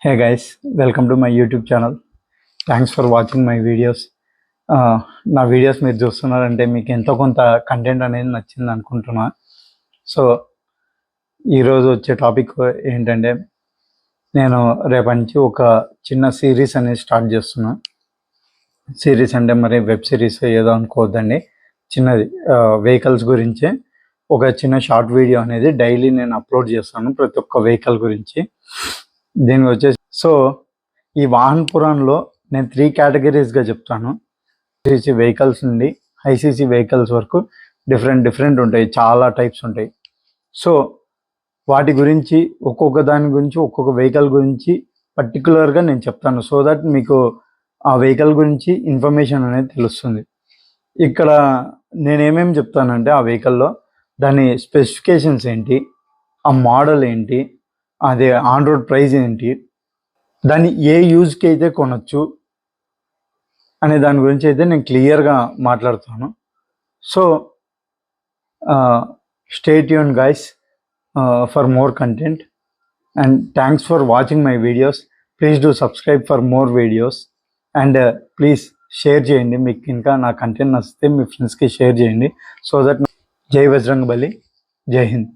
Hey guys, welcome to my YouTube channel. Thanks for watching my videos. నా videos మీరు చూస్తున్నారంటే మీకు ఎంతో కొంత కంటెంట్ అనేది నచ్చింది అనుకుంటున్నా. సో ఈరోజు వచ్చే టాపిక్ ఏంటంటే నేను రేపటి నుంచి ఒక చిన్న సిరీస్ అనేది స్టార్ట్ చేస్తున్నా. సిరీస్ అంటే మరి వెబ్ సిరీస్ ఏదో అనుకోవద్దండి, చిన్నది వెహికల్స్ గురించే ఒక చిన్న షార్ట్ వీడియో అనేది డైలీ నేను అప్లోడ్ చేస్తాను ప్రతి ఒక్క వెహికల్ గురించి. దీనికి వచ్చేసి ఈ వాహన్ పురాణంలో నేను 3 కేటగిరీస్గా చెప్తాను. సీసీ వెహికల్స్ నుండి హైసీసీ వెహికల్స్ వరకు డిఫరెంట్ ఉంటాయి, చాలా టైప్స్ ఉంటాయి. సో వాటి గురించి ఒక్కొక్క దాని గురించి ఒక్కొక్క వెహికల్ గురించి పర్టికులర్గా నేను చెప్తాను, సో దట్ మీకు ఆ వెహికల్ గురించి ఇన్ఫర్మేషన్ అనేది తెలుస్తుంది. ఇక్కడ నేనేమేమి చెప్తానంటే ఆ వెహికల్లో దాని స్పెసిఫికేషన్స్ ఏంటి, ఆ మోడల్ ఏంటి, అదే ఆన్ రోడ్ ప్రైస్ ఏంటి, దాన్ని ఏ యూజ్కి అయితే కొనొచ్చు అనే దాని గురించి అయితే నేను క్లియర్గా మాట్లాడుతాను. So stay tune guys for more content and thanks for watching my videos. Please do subscribe for more videos and please share చేయండి. మీకు ఇంకా నా కంటెంట్ నచ్చితే మీ ఫ్రెండ్స్కి షేర్ చేయండి. సో దట్ జై బజరంగ్ బలి, జై హింద్.